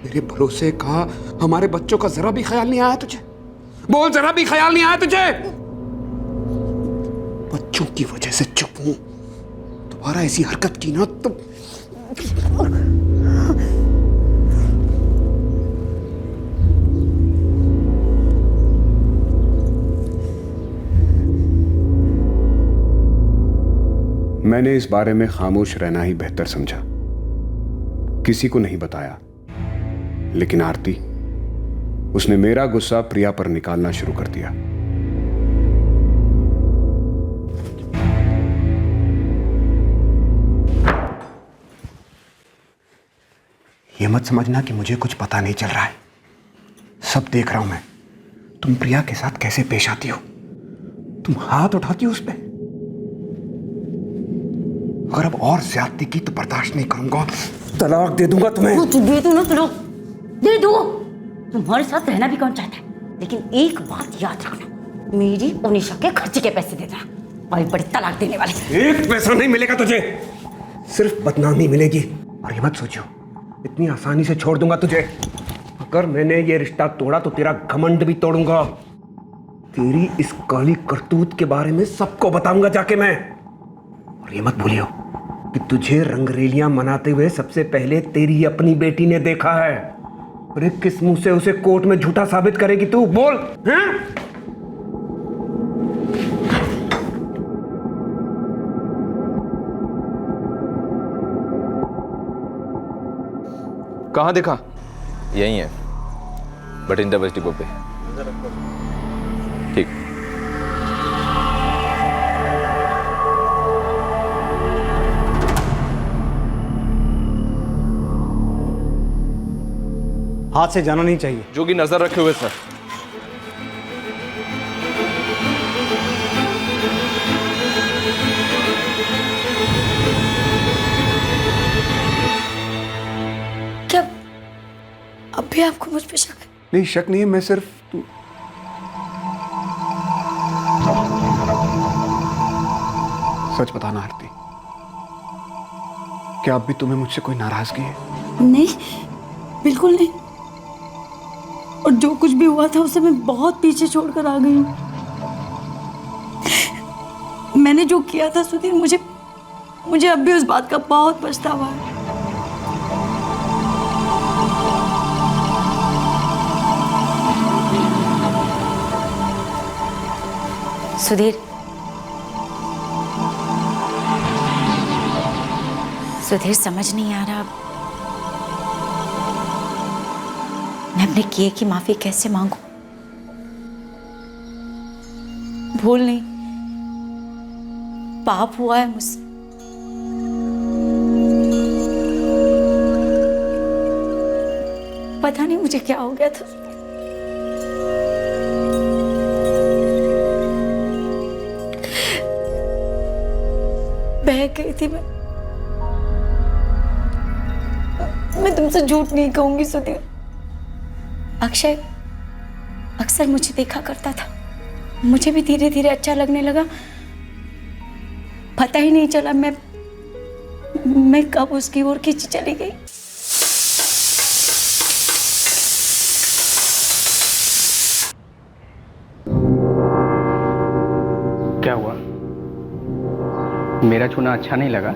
मेरे भरोसे का हमारे बच्चों का जरा भी ख्याल नहीं आया तुझे? बोल, जरा भी ख्याल नहीं आया तुझे? बच्चों की वजह से चुप हूं, दोबारा ऐसी हरकत की ना तो मैंने इस बारे में खामोश रहना ही बेहतर समझा, किसी को नहीं बताया। लेकिन आरती, उसने मेरा गुस्सा प्रिया पर निकालना शुरू कर दिया। ये मत समझना कि मुझे कुछ पता नहीं चल रहा है, सब देख रहा हूं मैं। तुम प्रिया के साथ कैसे पेश आती हो, तुम हाथ उठाती हो उस पर। अगर अब और ज्यादती की तो बर्दाश्त नहीं करूंगा, तलाक दे दूंगा तुम्हें। दे दो ना, तलाक दे दो। तुम्हारे साथ रहना भी कौन चाहता है, लेकिन एक बात याद रखना, मेरी और निशा के खर्चे के पैसे देना, और बड़ी तलाक देने वाले। एक पैसा नहीं मिलेगा तुझे, सिर्फ बदनामी मिलेगी। और ये मत सोचो इतनी आसानी से छोड़ दूंगा तुझे। अगर मैंने ये रिश्ता तोड़ा तो तेरा घमंड भी तोड़ूंगा। तेरी इस काली करतूत के बारे में सबको बताऊंगा जाके मैं। और ये मत भूलियो कि तुझे रंगरेलियां मनाते हुए सबसे पहले तेरी अपनी बेटी ने देखा है। अरे किस मुंह से उसे कोर्ट में झूठा साबित करेगी तू, बोल। हैं? कहाँ देखा? यही है, बठिंडा बस डिपो पे। ठीक। हाथ से जाना नहीं चाहिए। जो कि नजर रखे हुए सर। क्या अब भी आपको मुझ पे शक है? नहीं, शक नहीं है, मैं सिर्फ सच बताना आरती, क्या अब भी तुम्हें मुझसे कोई नाराजगी है? नहीं, बिल्कुल नहीं। और जो कुछ भी हुआ था उसे मैं बहुत पीछे छोड़कर आ गई हूँ। मैंने जो किया था सुधीर, मुझे अब भी उस बात का बहुत पछतावा है। सुधीर समझ नहीं आ रहा, मैं अपने किए की माफी कैसे मांगू। भूल नहीं, पाप हुआ है मुझसे। पता नहीं मुझे क्या हो गया था। बह गई थी मैं तुमसे झूठ नहीं कहूंगी सुधीर। अक्षय अक्सर मुझे देखा करता था, मुझे भी धीरे धीरे अच्छा लगने लगा। पता ही नहीं चला मैं कब उसकी ओर खींची चली गई। क्या हुआ, मेरा छूना अच्छा नहीं लगा?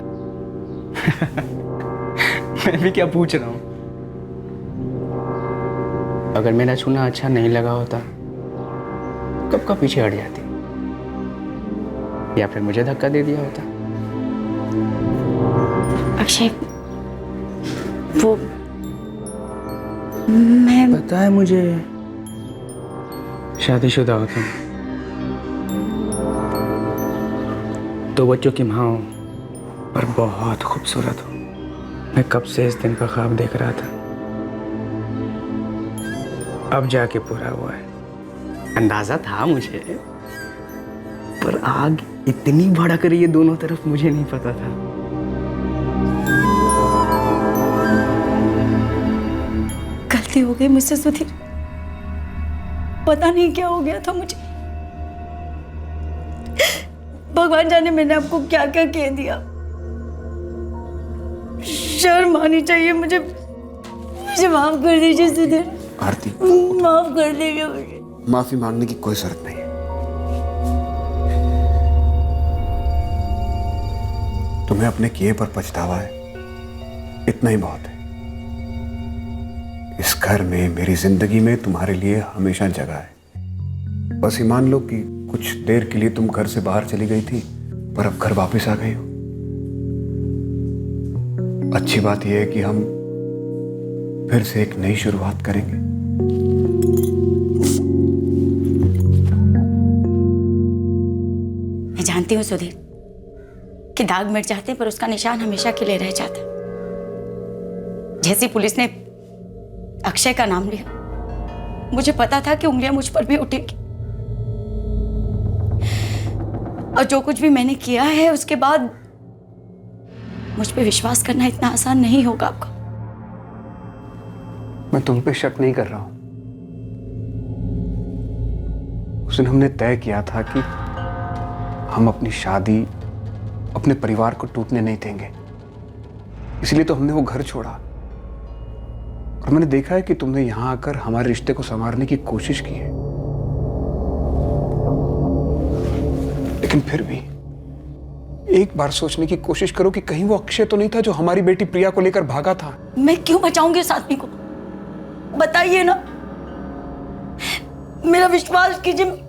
मैं भी क्या पूछ रहा हूँ। अगर मेरा छूना अच्छा नहीं लगा होता कब का पीछे हट जाती, या फिर मुझे धक्का दे दिया होता। अक्षय, वो मैं पता है मुझे, शादीशुदा हो तुम। दो बच्चों की माँ हो पर बहुत खूबसूरत हो। मैं कब से इस दिन का ख्वाब देख रहा था, अब जाके पूरा हुआ है। अंदाजा था मुझे, पर आग इतनी भड़क रही है दोनों तरफ, मुझे नहीं पता था। गलती हो गई मुझसे सुधीर, पता नहीं क्या हो गया था मुझे। भगवान जाने मैंने आपको क्या क्या कह दिया। शर्म आनी चाहिए मुझे माफ कर दीजिए सुधीर। आरती, माफ कर दीजिए मुझे। माफी मांगने की कोई जरूरत नहीं है। तुम्हें अपने किए पर पछतावा है, इतना ही बहुत है। इस घर में, मेरी जिंदगी में तुम्हारे लिए हमेशा जगह है। बस ये मान लो कि कुछ देर के लिए तुम घर से बाहर चली गई थी, पर अब घर वापस आ गई हो। अच्छी बात यह है कि हम फिर से एक नई शुरुआत करेंगे। मैं जानती हूँ सुधीर कि दाग मिट जाते हैं पर उसका निशान हमेशा के लिए रह जाता है। जैसी पुलिस ने अक्षय का नाम लिया, मुझे पता था कि उंगलियां मुझ पर भी उठेंगी। और जो कुछ भी मैंने किया है उसके बाद मुझ पे विश्वास करना इतना आसान नहीं होगा आपका। मैं तुम पे शक नहीं कर रहा हूं। उस दिन हमने तय किया था कि हम अपनी शादी, अपने परिवार को टूटने नहीं देंगे, इसलिए तो हमने वो घर छोड़ा। और मैंने देखा है कि तुमने यहां आकर हमारे रिश्ते को संवारने की कोशिश की है, लेकिन फिर भी एक बार सोचने की कोशिश करो कि कहीं वो अक्षय तो नहीं था जो हमारी बेटी प्रिया को लेकर भागा था। मैं क्यों बचाऊंगी उस आदमी को, बताइए ना। मेरा विश्वास कीजिए।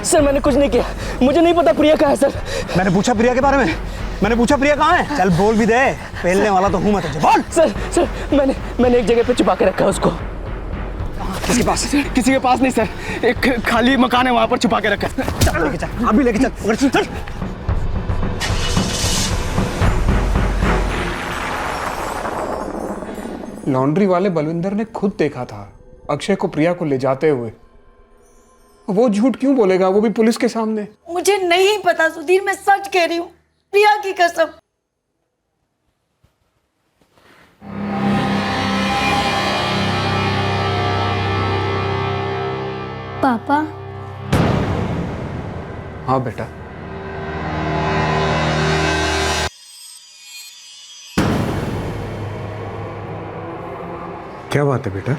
सर मैंने कुछ नहीं किया, मुझे नहीं पता प्रिया कहाँ है सर। मैंने पूछा प्रिया के बारे में, मैंने पूछा प्रिया कहाँ है। चल बोल भी दे, पहलने वाला तो हूं मैं तुझे। बोल। सर मैंने एक जगह पे छुपा के रखा है उसको। किसके पास? किसी के पास नहीं सर, एक खाली मकान है वहां पर छुपा के रखा है। चल लेके चल, अभी लेके चल। चल लॉन्ड्री वाले बलविंदर ने खुद देखा था अक्षय को प्रिया को ले जाते हुए। वो झूठ क्यों बोलेगा, वो भी पुलिस के सामने? मुझे नहीं पता सुधीर, मैं सच कह रही हूँ, प्रिया की कसम। पापा। हाँ बेटा। क्या बात है बेटा?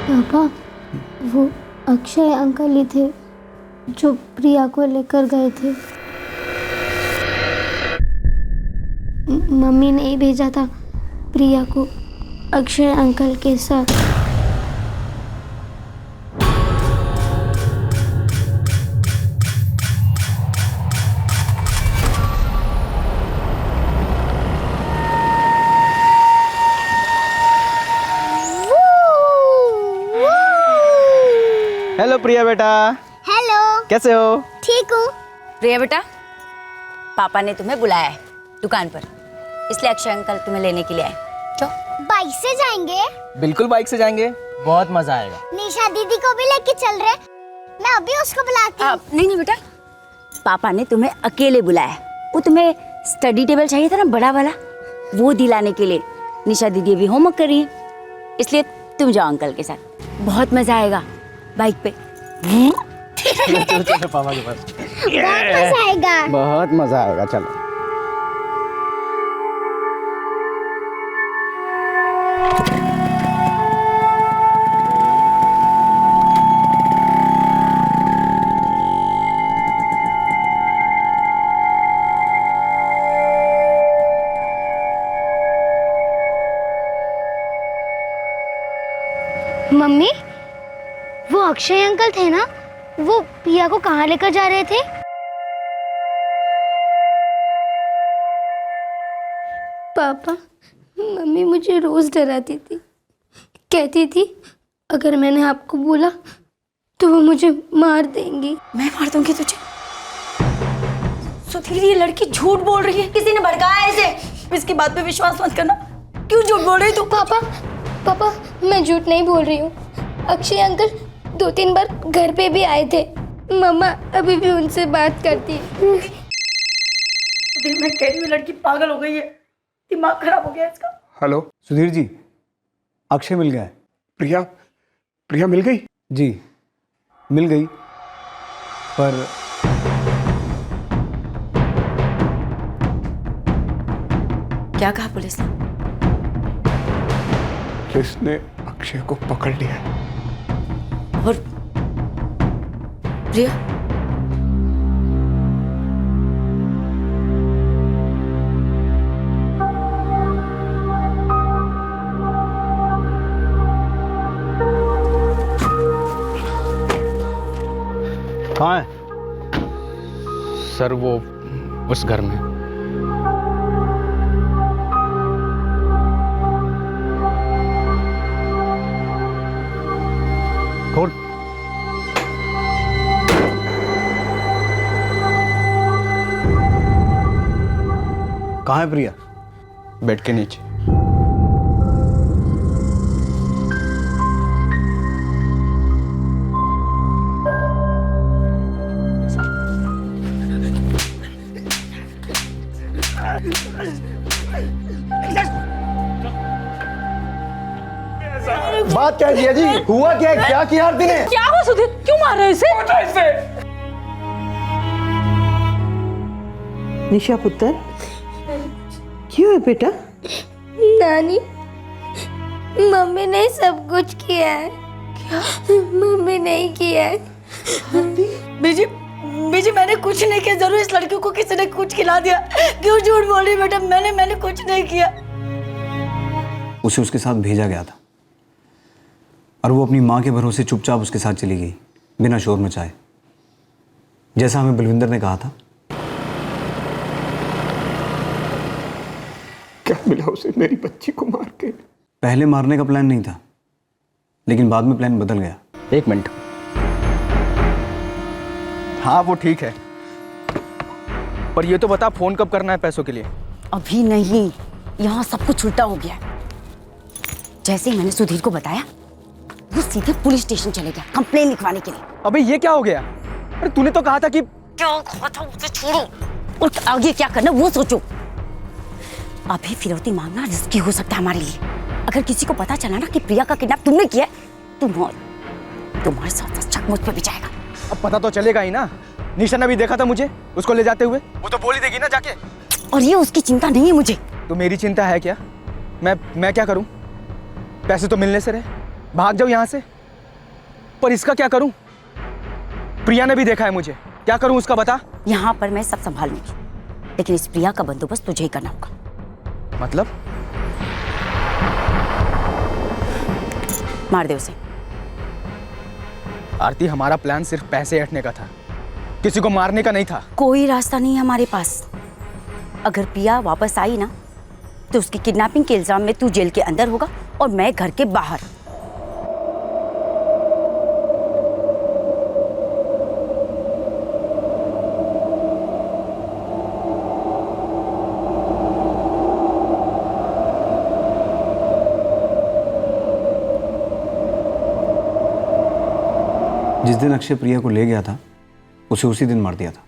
पापा, वो अक्षय अंकल ही थे जो प्रिया को लेकर गए थे। मम्मी ने ही भेजा था प्रिया को अक्षय अंकल के साथ। हेलो प्रिया बेटा। हेलो। कैसे हो? ठीक हूँ। प्रिया बेटा, पापा ने तुम्हें बुलाया है दुकान पर, इसलिए अक्षय अंकल तुम्हें लेने के लिए आए। बाइक से जाएंगे? बिल्कुल बाइक से जाएंगे, बहुत मजा आएगा। निशा दीदी को भी लेके चल रहे, मैं अभी उसको बुलाती हूँ। नहीं बेटा, पापा ने तुम्हें अकेले बुलाया है। वो तुम्हें स्टडी टेबल चाहिए था ना, बड़ा वाला, वो दिलाने के लिए। निशा दीदी अभी होमवर्क कर रही है, इसलिए तुम जाओ अंकल के साथ, बहुत मजा आएगा बाइक पे। चलो पापा के पास। बहुत मजा आएगा। बहुत मजा आएगा, चलो। मम्मी, वो अक्षय अंकल थे ना, वो पिया को कहाँ लेकर जा रहे थे? पापा, मम्मी मुझे रोज डराती थी, कहती थी अगर मैंने आपको बोला तो वो मुझे मार देंगी। मैं मार दूंगी तुझे? सुधीर, ये लड़की झूठ बोल रही है, किसी ने भड़काया है इसे। इसकी बात पे विश्वास मत करना। क्यों झूठ बोल रही तू? पापा, मैं झूठ नहीं बोल रही हूँ। अक्षय अंकल 2-3 बार घर पे भी आए थे, मम्मा अभी भी उनसे बात करती है। मैं कह रही हूँ लड़की पागल हो गई है, दिमाग खराब हो गया इसका। हेलो सुधीर जी, अक्षय मिल गया है। प्रिया मिल गई? जी मिल गई, पर क्या कहा पुलिस ने? पुलिस ने अक्षय को पकड़ लिया है। और प्रिया? कहाँ है? सर वो उस घर में। खोल। कहाँ है प्रिया? बेड के नीचे। बात क्या है जी? हुआ क्या? क्या किया आरती ने? क्या हुआ सुधीर? क्यों मार रहे हो इसे? निशा पुत्र, क्यों है बेटा? नानी, मम्मी ने सब कुछ किया है। क्या? मम्मी नहीं किया है। बीजी मैंने कुछ नहीं किया। जरूर इस लड़की को किसी ने कुछ खिला दिया। क्यों झूठ बोल रही बेटा? मैंने कुछ नहीं किया। उसे उसके साथ भेजा गया था और वो अपनी माँ के भरोसे चुपचाप उसके साथ चली गई, बिना शोर मचाए, जैसा हमें बलविंदर ने कहा था। क्या मिला उसे मेरी बच्ची को मार के? पहले मारने का प्लान नहीं था, लेकिन बाद में प्लान बदल गया। 1 मिनट। हाँ वो ठीक है, पर ये तो बता फोन कब करना है पैसों के लिए? अभी नहीं, यहाँ सब कुछ उल्टा हो गया है। जैसे ही मैंने सुधीर को बताया, वो सीधे पुलिस स्टेशन चले गया कंप्लेन लिखवाने के लिए। अबे ये क्या हो गया? अरे तूने तो कहा था कि क्या कहा था उसे छोड़ो और आगे क्या करना वो सोचो। अभी फिरौती मांगना रिस्की हो सकता है हमारे लिए। अगर किसी को पता चला ना कि प्रिया का किडनैप तुमने किया है, तुम्हारे साथ शक मुझ पे भी जाएगा। अब पता तो चलेगा ही ना। निशा ने भी देखा था मुझे उसको ले जाते हुए, वो तो बोल ही देगी ना जाके। और ये उसकी चिंता नहीं है मुझे। तो मेरी चिंता है क्या? मैं क्या करूं? पैसे तो मिलने से रहे, भाग जाओ यहाँ से। पर इसका क्या करूं? प्रिया ने भी देखा है मुझे, क्या करूं उसका बता? यहाँ पर मैं सब संभाल लूंगी, लेकिन इस प्रिया का बंदोबस्त तुझे ही करना होगा। मतलब? मार दे उसे। आरती, हमारा प्लान सिर्फ पैसे हटने का था, किसी को मारने का नहीं था। कोई रास्ता नहीं है हमारे पास। अगर प्रिया वापस आई ना, तो उसकी किडनैपिंग के इल्जाम में तू जेल के अंदर होगा और मैं घर के बाहर। जिस दिन अक्षय प्रिया को ले गया था, उसे उसी दिन मार दिया था।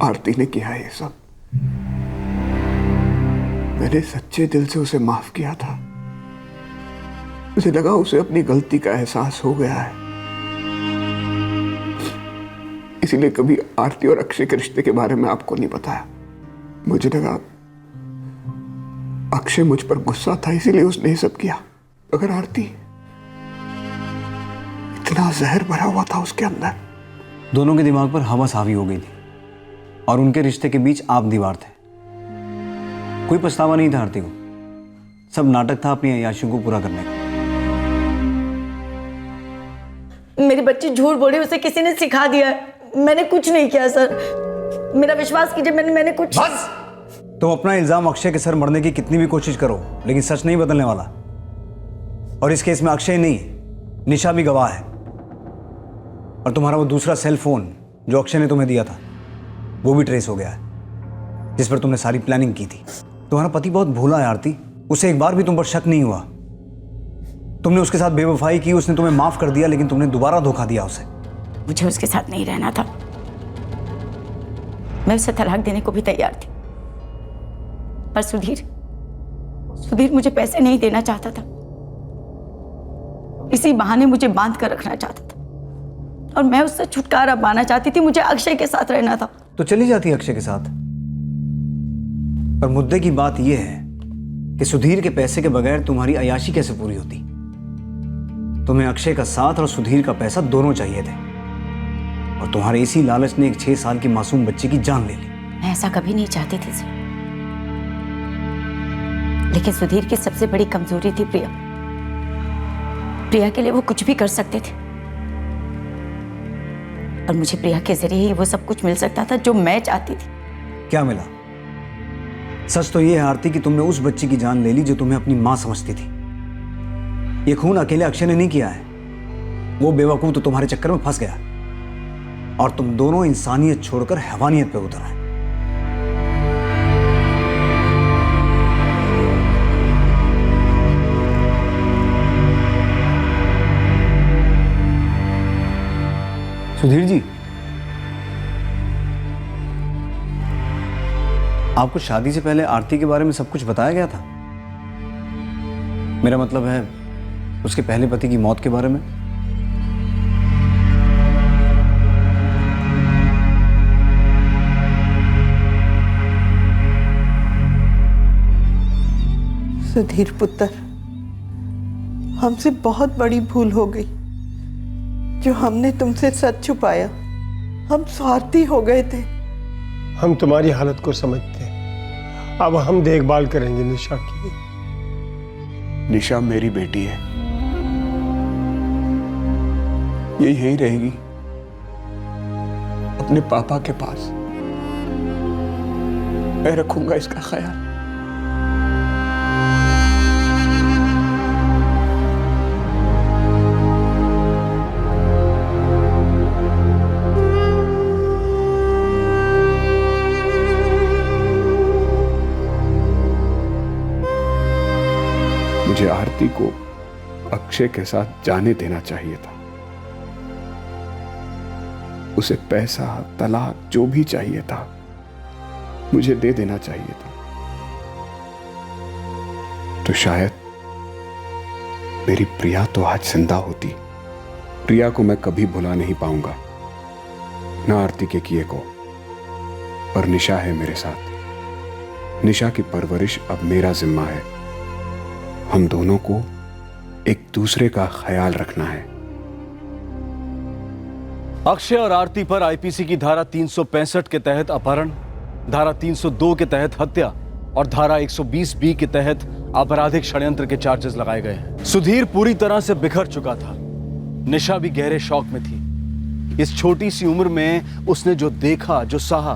आरती ने किया है ये सब। मैंने सच्चे दिल से उसे माफ किया था। मुझे लगा उसे अपनी गलती का एहसास हो गया है, इसीलिए कभी आरती और अक्षय के रिश्ते के बारे में आपको नहीं बताया। मुझे लगा अक्षय मुझ पर गुस्सा था, इसीलिए उसने ये सब किया। अगर आरती, इतना जहर भरा हुआ था उसके अंदर। दोनों के दिमाग पर हवस हावी हो गई थी और उनके रिश्ते के बीच आप दीवार थे। कोई पछतावा नहीं था आरती को, सब नाटक था अपनी अय्याशियों को पूरा करने का। मेरी बच्ची झूठ बोली, उसे किसी ने सिखा दिया है। मैंने कुछ नहीं किया सर, मेरा विश्वास कीजिए, मैंने कुछ। बस! तुम अपना इल्जाम अक्षय के सर मरने की कितनी भी कोशिश करो, लेकिन सच नहीं बदलने वाला। और इस केस में अक्षय नहीं, निशा भी गवाह है। और तुम्हारा वो दूसरा सेल फोन जो अक्षय ने तुम्हें दिया था, वो भी ट्रेस हो गया है, जिस पर तुमने सारी प्लानिंग की थी। तुम्हारा पति बहुत भोला है आरती, उसे एक बार भी तुम पर शक नहीं हुआ। तुमने उसके साथ बेवफाई की, उसने तुम्हें माफ कर दिया, लेकिन तुमने दोबारा धोखा दिया उसे। मुझे उसके साथ नहीं रहना था, मैं उसे तलाक देने को भी तैयार थी, पर सुधीर मुझे पैसे नहीं देना चाहता था। इसी बहाने मुझे बांध कर रखना चाहता था और मैं उससे छुटकारा पाना चाहती थी। मुझे अक्षय के साथ रहना था। तो चली जाती अक्षय के साथ। पर मुद्दे की बात यह है कि सुधीर के पैसे के बगैर तुम्हारी अय्याशी कैसे पूरी होती। तुम्हें अक्षय का साथ और सुधीर का पैसा दोनों चाहिए थे, और तुम्हारे इसी लालच ने एक 6 साल की मासूम बच्ची की जान ले ली। मैं ऐसा कभी नहीं चाहती थी सर, लेकिन सुधीर की सबसे बड़ी कमजोरी थी प्रिया के लिए वो कुछ भी कर सकते थे, और मुझे प्रिया के जरिए ही वो सब कुछ मिल सकता था जो मैं चाहती थी। क्या मिला? सच तो ये है आरती कि तुमने उस बच्ची की जान ले ली जो तुम्हें अपनी मां समझती थी। ये खून अकेले अक्षय ने नहीं किया है, वो बेवकूफ तो तुम्हारे चक्कर में फंस गया, और तुम दोनों इंसानियत छोड़कर हैवानियत पे उतर आए। सुधीर जी, आपको शादी से पहले आरती के बारे में सब कुछ बताया गया था? मेरा मतलब है उसके पहले पति की मौत के बारे में। सुधीर पुत्र, हमसे बहुत बड़ी भूल हो गई जो हमने तुमसे सच छुपाया। हम स्वार्थी हो गए थे। हम तुम्हारी हालत को समझते हैं, अब हम देखभाल करेंगे निशा की। निशा मेरी बेटी है, ये यहीं रहेगी अपने पापा के पास। मैं रखूंगा इसका ख्याल। मुझे आरती को अक्षय के साथ जाने देना चाहिए था। उसे पैसा, तलाक जो भी चाहिए था मुझे दे देना चाहिए था, तो शायद मेरी प्रिया तो आज जिंदा होती। प्रिया को मैं कभी भुला नहीं पाऊंगा, ना आरती के किए को। और निशा है मेरे साथ। निशा की परवरिश अब मेरा जिम्मा है। हम दोनों को एक दूसरे का ख्याल रखना है। अक्षय और आरती पर आईपीसी की धारा 365 के तहत अपहरण, धारा 302 के तहत हत्या और धारा 120B के तहत आपराधिक षड्यंत्र के चार्जेस लगाए गए हैं। सुधीर पूरी तरह से बिखर चुका था। निशा भी गहरे शौक में थी। इस छोटी सी उम्र में उसने जो देखा, जो सहा,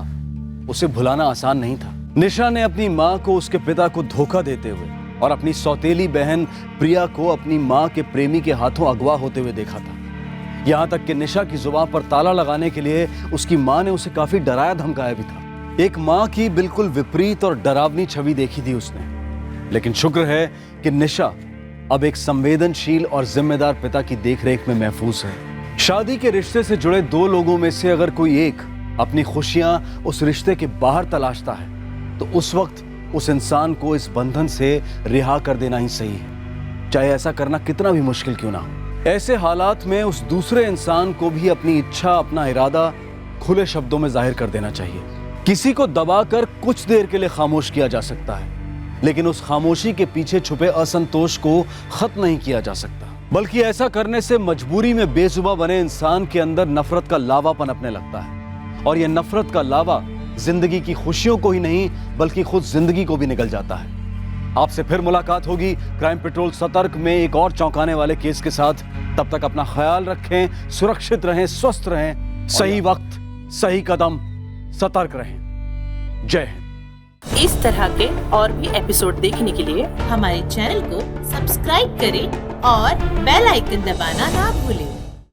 उसे भुलाना आसान नहीं था। निशा ने अपनी मां को उसके पिता को धोखा देते हुए और अपनी सौतेली बहन प्रिया को अपनी मां के प्रेमी के हाथों अगवा होते हुए देखा था। यहां तक कि निशा की जुबान पर ताला लगाने के लिए उसकी मां ने उसे काफी डराया धमकाया भी था। एक मां की बिल्कुल विपरीत और डरावनी छवि देखी थी उसने। लेकिन शुक्र है कि निशा अब एक संवेदनशील और जिम्मेदार पिता की देखरेख में महफूज है। शादी के रिश्ते से जुड़े दो लोगों में से अगर कोई एक अपनी खुशियां उस रिश्ते के बाहर तलाशता है, तो उस वक्त उस इंसान को इस बंधन से रिहा कर देना ही सही है, चाहे ऐसा करना कितना भी मुश्किल क्यों ना हो। ऐसे हालात में उस दूसरे इंसान को भी अपनी इच्छा, अपना इरादा खुले शब्दों में जाहिर कर देना चाहिए। किसी को दबाकर कुछ देर के लिए खामोश किया जा सकता है, लेकिन उस खामोशी के पीछे छुपे असंतोष को खत्म नहीं किया जा सकता। बल्कि ऐसा करने से मजबूरी में बेजुबान बने इंसान के अंदर नफरत का लावा पनपने लगता है, और यह नफरत का लावा जिंदगी की खुशियों को ही नहीं बल्कि खुद जिंदगी को भी निगल जाता है। आपसे फिर मुलाकात होगी क्राइम पेट्रोल सतर्क में एक और चौंकाने वाले केस के साथ। तब तक अपना ख्याल रखें, सुरक्षित रहें, स्वस्थ रहें, सही वक्त सही कदम, सतर्क रहें। जय हिंद। इस तरह के और भी एपिसोड देखने के लिए हमारे चैनल को सब्सक्राइब करें और बेल आइकन दबाना ना भूलें।